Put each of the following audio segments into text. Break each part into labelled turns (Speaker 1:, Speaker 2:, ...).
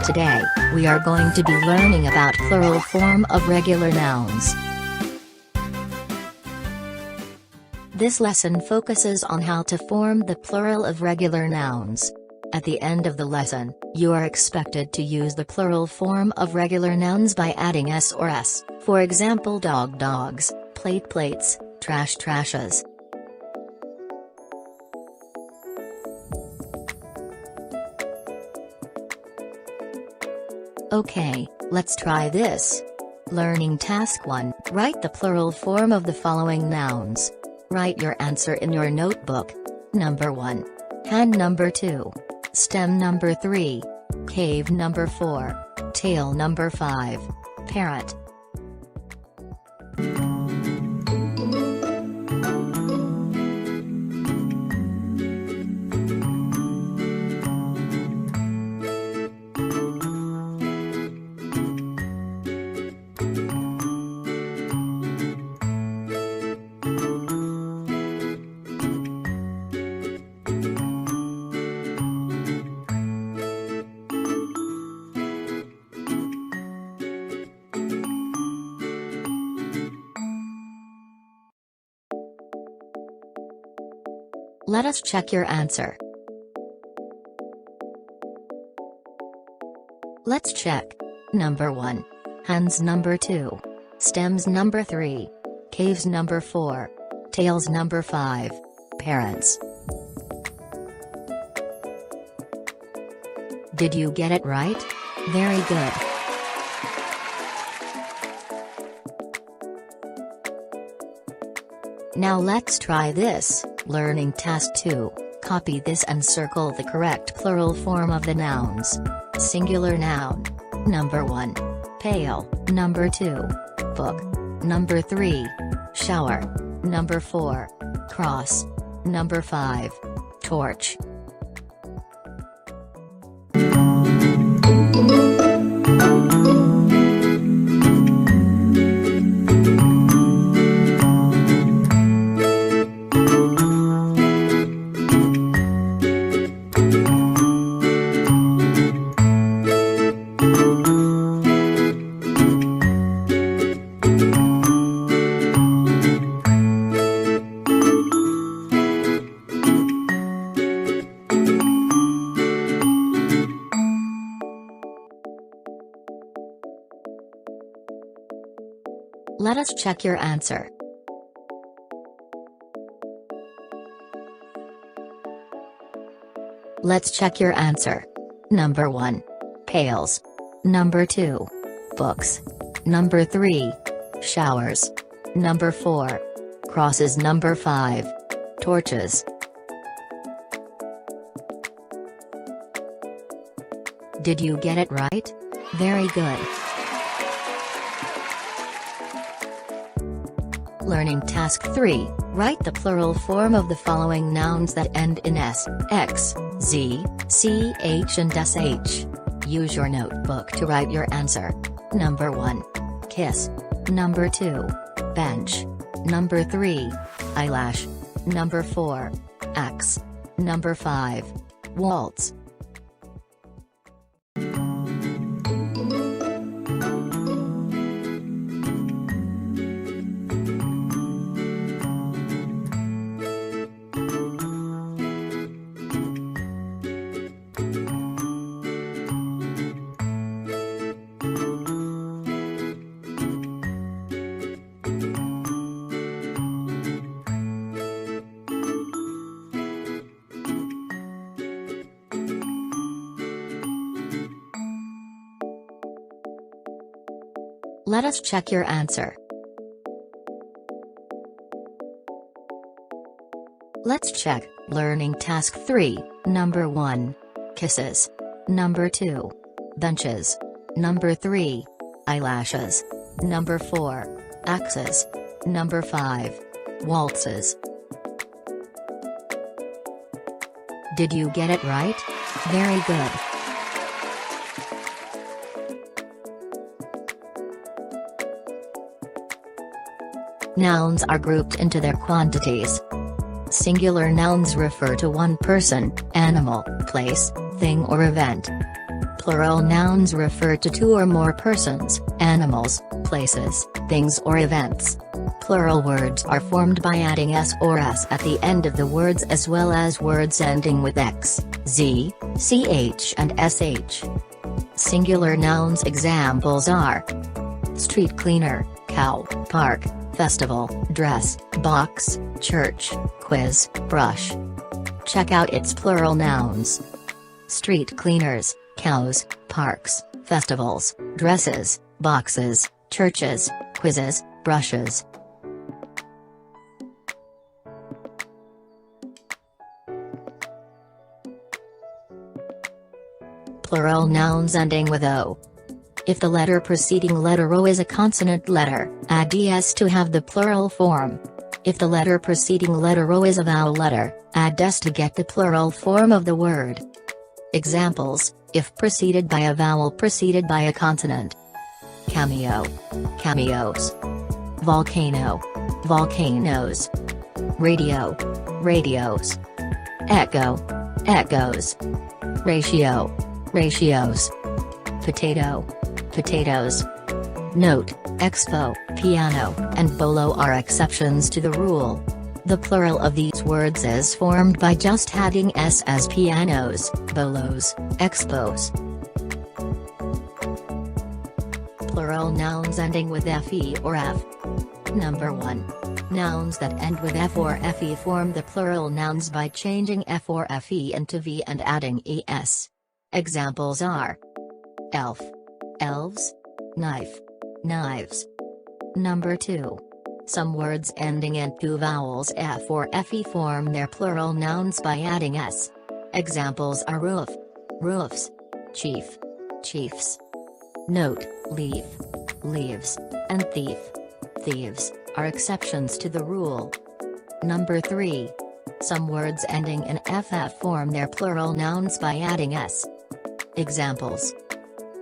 Speaker 1: Today, we are going to be learning about plural form of regular nouns. This lesson focuses on how to form the plural of regular nouns. At the end of the lesson, you are expected to use the plural form of regular nouns by adding s or s, for example dog dogs, plate plates, trash trashes. Okay, let's try this. Learning Task 1. Write the plural form of the following nouns. Write your answer in your notebook. Number 1. Hand. Number 2. Stem. Number 3. Cave. Number 4. Tail. Number 5. Parrot. Let us check your answer. Let's check. Number 1. Hands. Number 2. Stems. Number 3. Caves. Number 4. Tails. Number 5. Parents. Did you get it right? Very good. Now let's try this. Learning Task 2. Copy this and circle the correct plural form of the nouns. Singular noun. Number 1. Pail. Number 2. Book. Number 3. Shower. Number 4. Cross. Number 5. Torch. Let us check your answer. Let's check your answer. Number 1. Pails. Number 2. Books. Number 3. Showers. Number 4. Crosses. Number 5. Torches. Did you get it right? Very good. Learning Task 3. Write the plural form of the following nouns that end in s, x, z, ch and sh. Use your notebook to write your answer. Number 1. Kiss. Number 2. Bench. Number 3. Eyelash. Number 4. Axe. Number 5. Waltz. Let us check your answer. Let's check. Learning Task 3. Number 1. Kisses. Number 2. Benches. Number 3. Eyelashes. Number 4. Axes. Number 5. Waltzes. Did you get it right? Very good. Nouns are grouped into their quantities. Singular nouns refer to one person, animal, place, thing or event. Plural nouns refer to two or more persons, animals, places, things or events. Plural words are formed by adding s or s at the end of the words as well as words ending with x, z, ch and sh. Singular nouns examples are street cleaner, cow, park, festival, dress, box, church, quiz, brush. Check out its plural nouns. Street cleaners, cows, parks, festivals, dresses, boxes, churches, quizzes, brushes. Plural nouns ending with O. If the letter preceding letter O is a consonant letter, add ds to have the plural form. If the letter preceding letter O is a vowel letter, add des to get the plural form of the word. Examples: if preceded by a vowel preceded by a consonant. Cameo, cameos. Volcano, volcanoes. Radio, radios. Echo, echoes. Ratio, ratios. Potato, potatoes. Note, expo, piano, and bolo are exceptions to the rule. The plural of these words is formed by just adding s as pianos, bolos, expos. Plural nouns ending with fe or f. Number 1. Nouns that end with f or fe form the plural nouns by changing f or fe into v and adding es. Examples are elf, elves. Knife, knives. Number 2. Some words ending in two vowels f or fe form their plural nouns by adding s. Examples are roof, roofs. Chief, chiefs. Note, leaf, leaves, and thief, thieves, are exceptions to the rule. Number 3. Some words ending in ff form their plural nouns by adding s. Examples: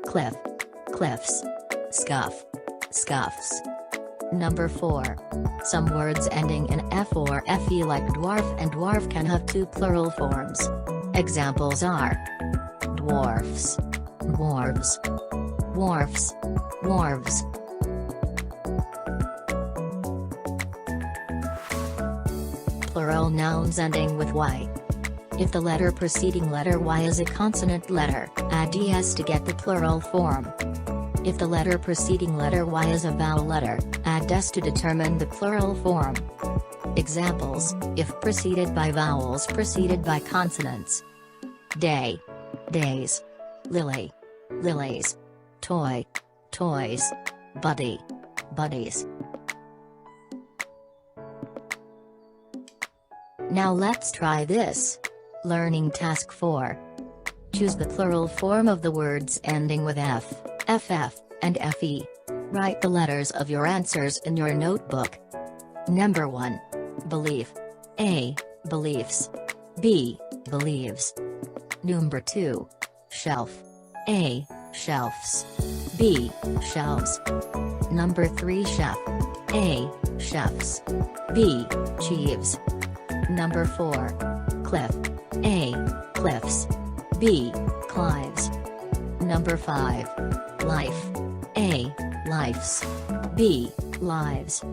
Speaker 1: cliff, cliffs. Scuff, scuffs. Number 4. Some words ending in f or fe like dwarf and dwarf can have two plural forms. Examples are dwarfs, dwarves. Wharfs, wharves. Plural nouns ending with y. If the letter preceding letter y is a consonant letter, add ds to get the plural form. If the letter preceding letter y is a vowel letter, add des to determine the plural form. Examples: if preceded by vowels preceded by consonants. Day, days. Lily, lilies. Toy, toys. Buddy, buddies. Now let's try this. Learning task 4. Choose the plural form of the words ending with f, ff, and fe. Write the letters of your answers in your notebook. Number 1. Belief. A. Beliefs. B. Believes. Number 2. Shelf. A. Shelves. B. Shelves. Number 3. Chef. A. Chefs. B. Chieves. Number 4. Cliff. A. Cliffs. B. Clives. Number 5. Life. A. Lifes. B. Lives.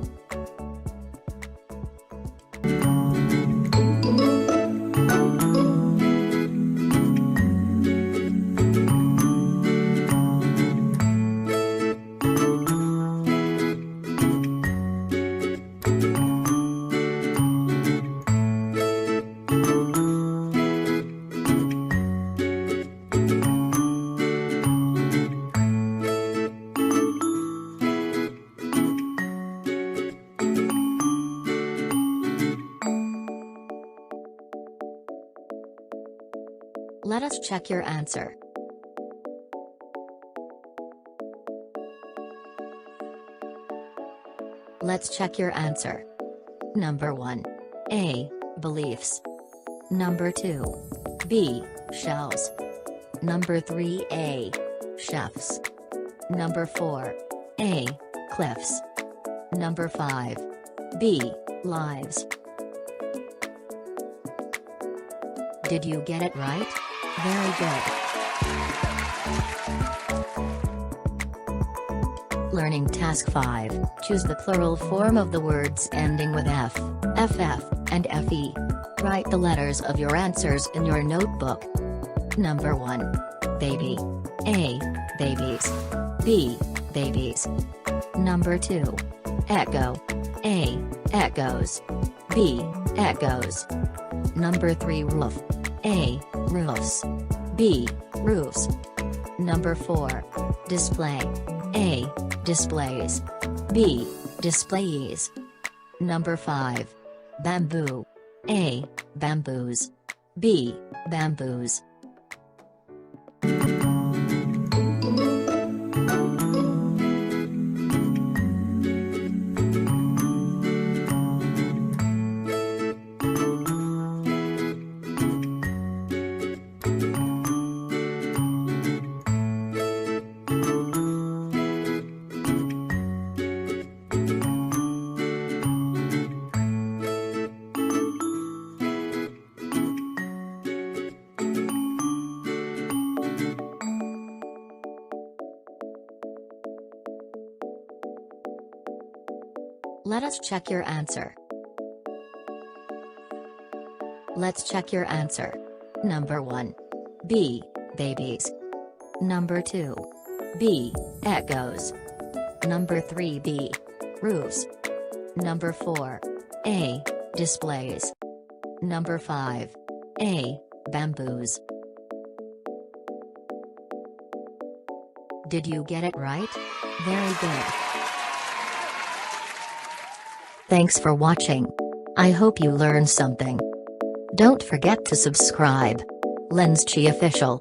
Speaker 1: Let us check your answer. Let's check your answer. Number 1. A. Beliefs. Number 2. B. Shelves. Number 3. A. Chefs. Number 4. A. Cliffs. Number 5. B. Lives. Did you get it right? Very good. Learning Task 5. Choose the plural form of the words ending with F, FF, and FE. Write the letters of your answers in your notebook. Number 1. Baby. A. Babies. B. Babies. Number 2. Echo. A. Echoes. B. Echoes. Number 3. Roof. A. Roofs. B. Roofs. Number 4. Display. A. Displays. B. Displays. Number 5. Bamboo. A. Bamboos. B. Bamboos. Let us check your answer. Let's check your answer. Number 1. B. Babies. Number 2. B. Echoes. Number 3. B. Roofs. Number 4. A. Displays. Number 5. A. Bamboos. Did you get it right? Very good. Thanks for watching. I hope you learned something. Don't forget to subscribe. Lens Chi Official.